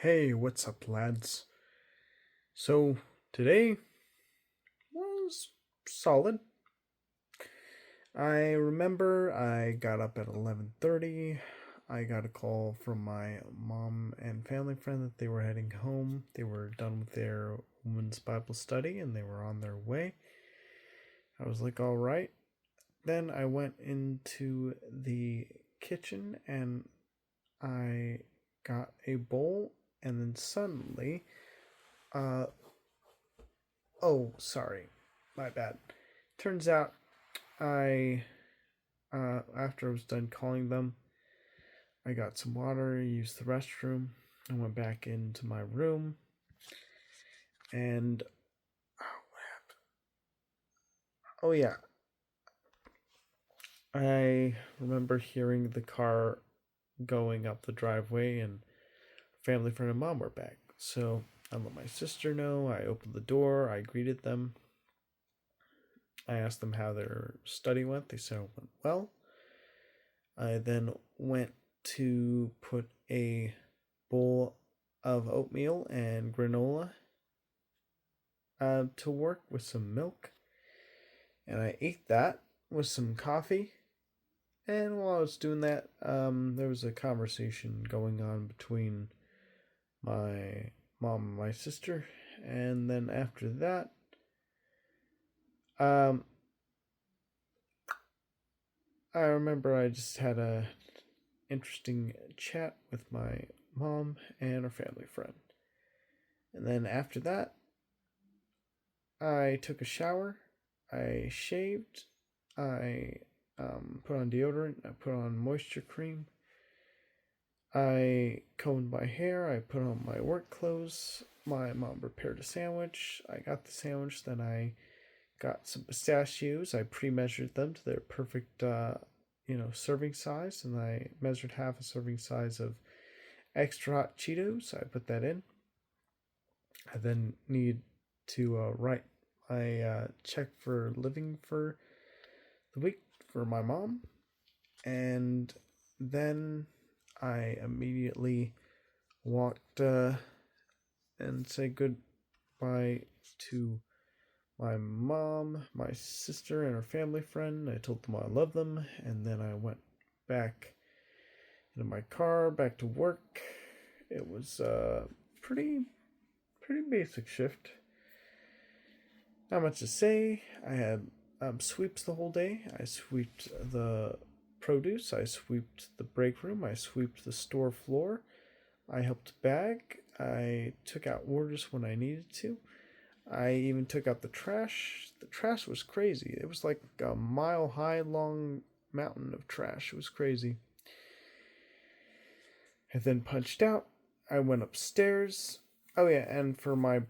Hey, what's up, lads? So, today was solid. I remember I got up at 11:30. I got a call from my mom and family friend that they were heading home. They were done with their women's Bible study and they were on their way. I was like, "All right." Then I went into the kitchen and I got a bowl and then suddenly uh oh, sorry. My bad. Turns out I after I was done calling them, I got some water, used the restroom, and went back into my room. And oh yeah, I remember hearing the car going up the driveway, and family friend and mom were back. So I let my sister know. I opened the door. I greeted them. I asked them how their study went. They said it went well. I then went to put a bowl of oatmeal and granola to work with some milk, and I ate that with some coffee. And while I was doing that, there was a conversation going on between my mom and my sister, and then after that, um, I remember I just had a interesting chat with my mom and her family friend, and then after that, I took a shower, I shaved, I put on deodorant, I put on moisture cream, I combed my hair, I put on my work clothes. My mom prepared a sandwich. I got the sandwich, then I got some pistachios. I pre measured them to their perfect, serving size, and I measured half a serving size of extra hot Cheetos. I put that in. I then need to write my check for living for the week for my mom, and then I immediately walked and said goodbye to my mom, my sister, and her family friend. I told them I love them, and then I went back into my car, back to work. It was a pretty basic shift. Not much to say. I had sweeps the whole day. I swept the produce. I swept the break room. I swept the store floor. I helped bag. I took out orders when I needed to. I even took out the trash. The trash was crazy. It was like a mile high long mountain of trash. It was crazy. I then punched out. I went upstairs. Oh yeah, and for my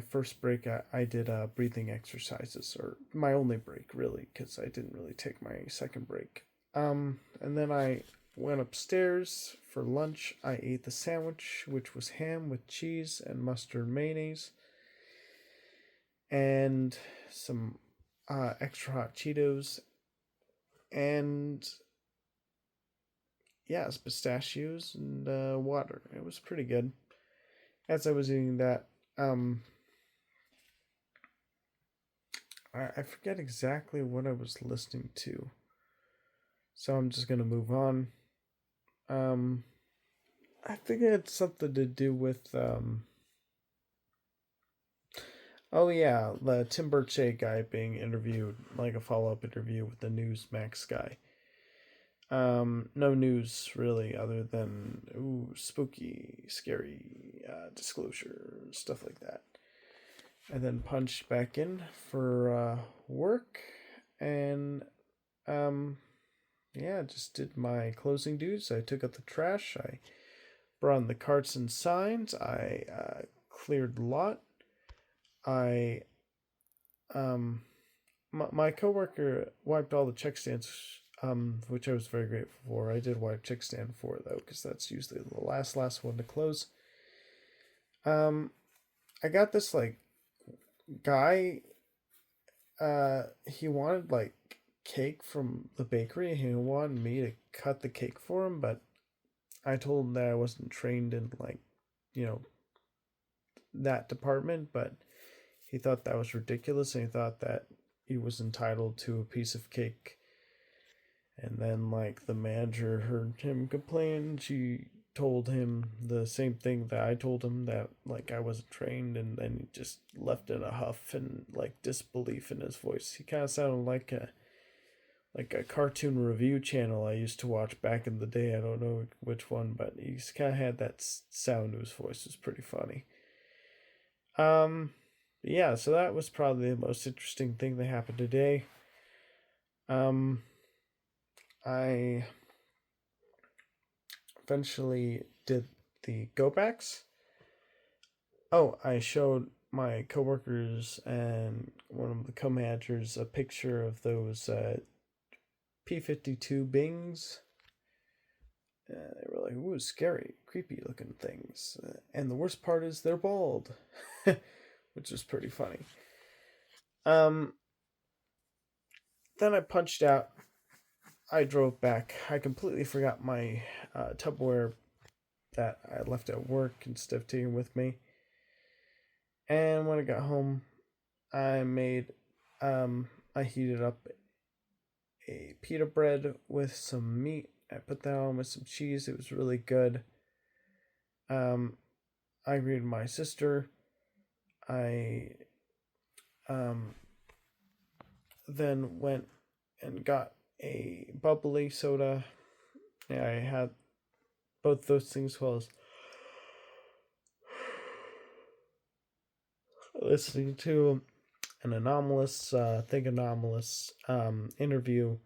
first break, I did breathing exercises, or my only break really, because I didn't really take my second break. And then I went upstairs for lunch. I ate the sandwich, which was ham with cheese and mustard and mayonnaise, and some extra hot Cheetos, and yes, pistachios and water. It was pretty good. As I was eating that, um, I forget exactly what I was listening to, so I'm just gonna move on. Um, I think it had something to do with oh yeah, the Tim Burchett guy being interviewed, like a follow up interview with the Newsmax guy. No news really, other than ooh, spooky, scary disclosure, stuff like that. And then punched back in for work, and um, yeah, just did my closing dues. I took out the trash. I brought in the carts and signs. I cleared the lot. I my coworker wiped all the check stands, which I was very grateful for. I did wipe check stand 4 though, because that's usually the last one to close. Um, I got this like guy. He wanted like cake from the bakery. He wanted me to cut the cake for him, but I told him that I wasn't trained in, like, you know, that department, but he thought that was ridiculous, and he thought that he was entitled to a piece of cake. And then, like, the manager heard him complain. She told him the same thing that I told him, that, like, I wasn't trained, and then he just left in a huff and, like, disbelief in his voice. He kind of sounded like a cartoon review channel I used to watch back in the day. I don't know which one, but he's kind of had that sound to his voice. It was pretty funny. Um, yeah, so that was probably the most interesting thing that happened today. Um, I eventually did the go backs. Oh, I showed my coworkers and one of the co-managers a picture of those P-52 Bings. They were like, "Ooh, scary, creepy looking things." And the worst part is they're bald, which is pretty funny. Um, then I punched out. I drove back. I completely forgot my Tupperware that I left at work instead of taking with me. And when I got home, I made, I heated up a pita bread with some meat. I put that on with some cheese. It was really good. Um, I greeted my sister. I um, then went and got a bubbly soda. Yeah, I had both those things as well as listening to an anomalous, Think Anomalous interview.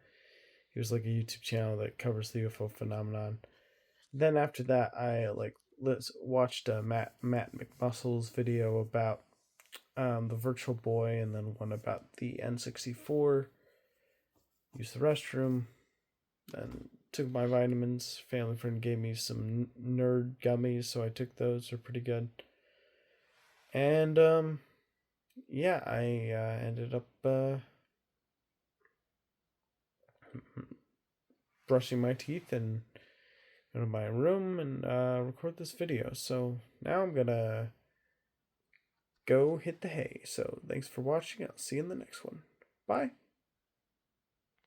He was like a YouTube channel that covers the UFO phenomenon. Then after that, I like watched Matt McMuscle's video about the Virtual Boy, and then one about the N64. Used the restroom, then took my vitamins. Family friend gave me some nerd gummies, so I took those. They're pretty good. And yeah, I ended up brushing my teeth and go to my room and record this video. So now I'm gonna go hit the hay. So thanks for watching. I'll see you in the next one. Bye.